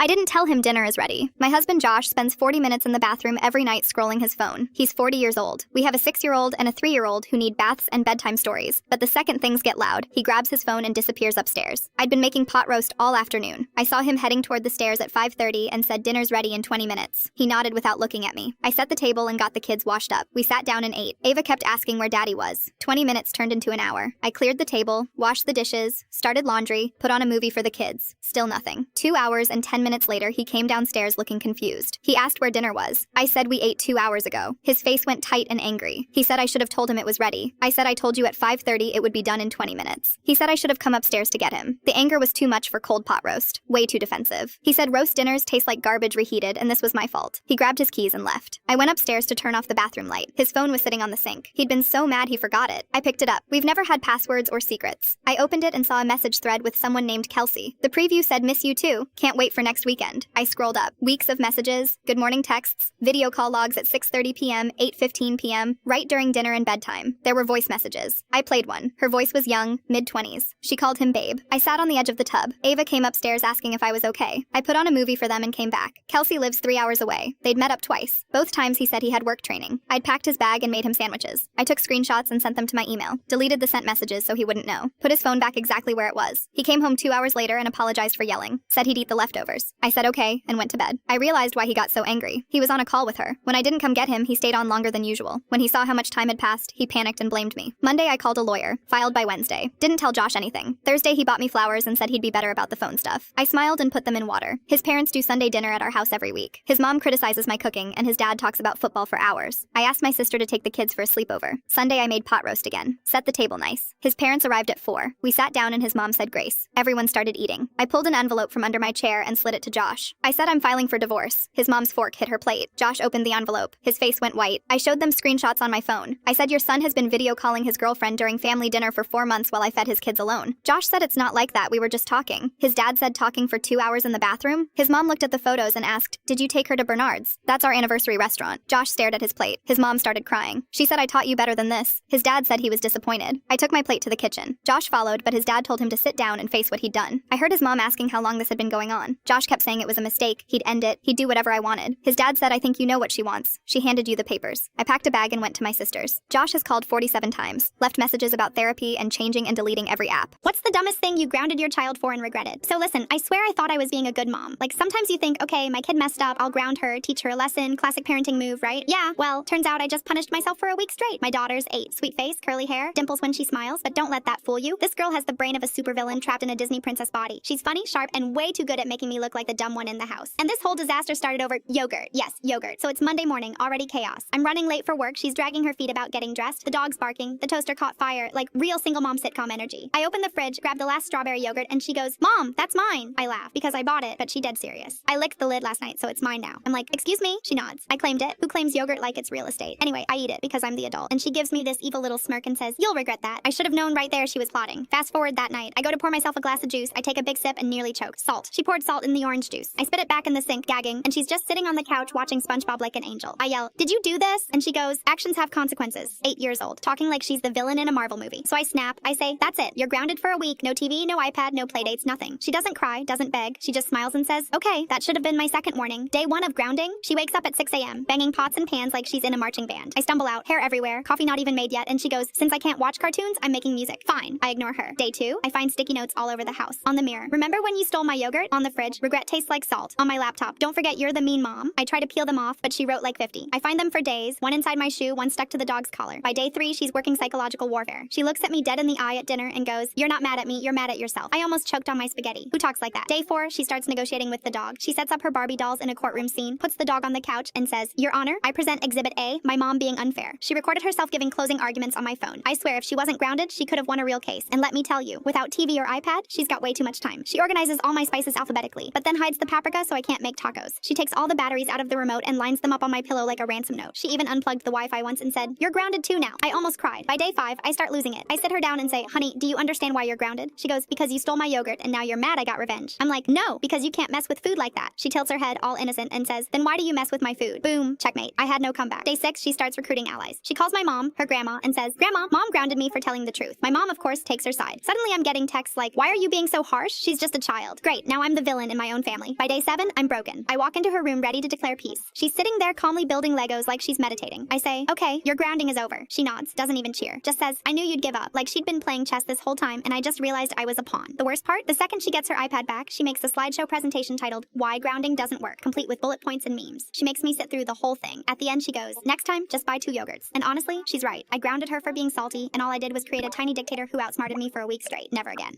I didn't tell him dinner is ready. My husband Josh spends 40 minutes in the bathroom every night scrolling his phone. He's 40 years old. We have a 6-year-old and a 3-year-old who need baths and bedtime stories. But the second things get loud, he grabs his phone and disappears upstairs. I'd been making pot roast all afternoon. I saw him heading toward the stairs at 5:30 and said dinner's ready in 20 minutes. He nodded without looking at me. I set the table and got the kids washed up. We sat down and ate. Ava kept asking where Daddy was. 20 minutes turned into an hour. I cleared the table, washed the dishes, started laundry, put on a movie for the kids. Still nothing. 2 hours and 10 minutes later, he came downstairs looking confused. He asked where dinner was. I said we ate 2 hours ago. His face went tight and angry. He said I should have told him it was ready. I said I told you at 5:30 it would be done in 20 minutes. He said I should have come upstairs to get him. The anger was too much for cold pot roast. Way too defensive. He said roast dinners taste like garbage reheated and this was my fault. He grabbed his keys and left. I went upstairs to turn off the bathroom light. His phone was sitting on the sink. He'd been so mad he forgot it. I picked it up. We've never had passwords or secrets. I opened it and saw a message thread with someone named Kelsey. The preview said miss you too. Can't wait for next weekend. I scrolled up. Weeks of messages, good morning texts, video call logs at 6:30 p.m., 8:15 p.m., right during dinner and bedtime. There were voice messages. I played one. Her voice was young, mid-20s. She called him babe. I sat on the edge of the tub. Ava came upstairs asking if I was okay. I put on a movie for them and came back. Kelsey lives 3 hours away. They'd met up twice. Both times he said he had work training. I'd packed his bag and made him sandwiches. I took screenshots and sent them to my email. Deleted the sent messages so he wouldn't know. Put his phone back exactly where it was. He came home 2 hours later and apologized for yelling. Said he'd eat the leftovers. I said okay and went to bed. I realized why he got so angry. He was on a call with her. When I didn't come get him, he stayed on longer than usual. When he saw how much time had passed, he panicked and blamed me. Monday, I called a lawyer. Filed by Wednesday. Didn't tell Josh anything. Thursday, he bought me flowers and said he'd be better about the phone stuff. I smiled and put them in water. His parents do Sunday dinner at our house every week. His mom criticizes my cooking, and his dad talks about football for hours. I asked my sister to take the kids for a sleepover. Sunday, I made pot roast again. Set the table nice. His parents arrived at 4. We sat down and his mom said grace. Everyone started eating. I pulled an envelope from under my chair and slid it to Josh. I said I'm filing for divorce. His mom's fork hit her plate. Josh opened the envelope. His face went white. I showed them screenshots on my phone. I said your son has been video calling his girlfriend during family dinner for 4 months while I fed his kids alone. Josh said it's not like that, we were just talking. His dad said talking for 2 hours in the bathroom. His mom looked at the photos and asked, did you take her to Bernard's? That's our anniversary restaurant. Josh stared at his plate. His mom started crying. She said I taught you better than this. His dad said he was disappointed. I took my plate to the kitchen. Josh followed, but his dad told him to sit down and face what he'd done. I heard his mom asking how long this had been going on. Josh kept saying it was a mistake. He'd end it. He'd do whatever I wanted. His dad said I think you know what she wants. She handed you the papers. I packed a bag and went to my sister's. Josh has called 47 times. Left messages about therapy and changing and deleting every app. What's the dumbest thing you grounded your child for and regretted? So listen, I swear I thought I was being a good mom. Like sometimes you think, okay, my kid messed up, I'll ground her, teach her a lesson, classic parenting move, right? Yeah, well, turns out I just punished myself for a week straight. My daughter's 8. Sweet face, curly hair, dimples when she smiles, but don't let that fool you. This girl has the brain of a supervillain trapped in a Disney princess body. She's funny, sharp, and way too good at making me look like the dumb one in the house. And this whole disaster started over yogurt. Yes, yogurt. So it's Monday morning, already chaos. I'm running late for work, she's dragging her feet about getting dressed, the dog's barking, the toaster caught fire, like real single mom sitcom energy. I open the fridge, grab the last strawberry yogurt, and she goes, Mom, that's mine. I laugh, because I bought it, but she dead serious. I licked the lid last night, so it's mine now. I'm like, excuse me? She nods. I claimed it. Who claims yogurt like it's real estate? Anyway, I eat it because I'm the adult. And she gives me this evil little smirk and says, you'll regret that. I should have known right there she was plotting. Fast forward that night. I go to pour myself a glass of juice. I take a big sip and nearly choke. Salt. She poured salt in the orange juice. I spit it back in the sink, gagging, and she's just sitting on the couch watching SpongeBob like an angel. I yell, did you do this? And she goes, actions have consequences. 8 years old. Talking like she's the villain in a Marvel movie. So I snap. I say, that's it. You're grounded for a week. No TV, no iPad, no playdates, nothing. She doesn't cry, doesn't beg. She just smiles and says, okay, that should have been my second warning. Day 1 of grounding. She wakes up at 6 a.m., banging pots and pans like she's in a marching band. I stumble out, hair everywhere, coffee not even made yet, and she goes, since I can't watch cartoons, I'm making music. Fine. I ignore her. Day 2, I find sticky notes all over the house. On the mirror. Remember when you stole my yogurt? On the fridge. Regret tastes like salt. On my laptop. Don't forget you're the mean mom. I try to peel them off, but she wrote like 50. I find them for days, one inside my shoe, one stuck to the dog's collar. By day 3, she's working psychological warfare. She looks at me dead in the eye at dinner and goes, you're not mad at me, you're mad at yourself. I almost choked on my spaghetti. Who talks like that? Day 4, she starts negotiating with the dog. She sets up her Barbie dolls in a courtroom scene, puts the dog on the couch, and says, Your Honor, I present Exhibit A, my mom being unfair. She recorded herself giving closing arguments on my phone. I swear if she wasn't grounded, she could have won a real case. And let me tell you, without TV or iPad, she's got way too much time. She organizes all my spices alphabetically, but then hides the paprika so I can't make tacos. She takes all the batteries out of the remote and lines them up on my pillow like a ransom note. She even unplugged the Wi-Fi once and said, you're grounded too now. I almost cried. By day 5, I start losing it. I sit her down and say, honey, do you understand why you're grounded? She goes, because you stole my yogurt and now you're mad I got revenge. I'm like, no, because you can't mess with food like that. She tilts her head all innocent and says, then why do you mess with my food? Boom, checkmate. I had no comeback. Day 6, she starts recruiting allies. She calls my mom, her grandma, and says, Grandma, mom grounded me for telling the truth. My mom, of course, takes her side. Suddenly I'm getting texts like, why are you being so harsh? She's just a child. Great, now I'm the villain in my my own family. By day 7, I'm broken. I walk into her room ready to declare peace. She's sitting there calmly building Legos like she's meditating. I say, okay, your grounding is over. She nods, doesn't even cheer. Just says, I knew you'd give up. Like she'd been playing chess this whole time and I just realized I was a pawn. The worst part? The second she gets her iPad back, she makes a slideshow presentation titled, Why Grounding Doesn't Work, complete with bullet points and memes. She makes me sit through the whole thing. At the end, she goes, next time, just buy 2 yogurts. And honestly, she's right. I grounded her for being salty, and all I did was create a tiny dictator who outsmarted me for a week straight. Never again.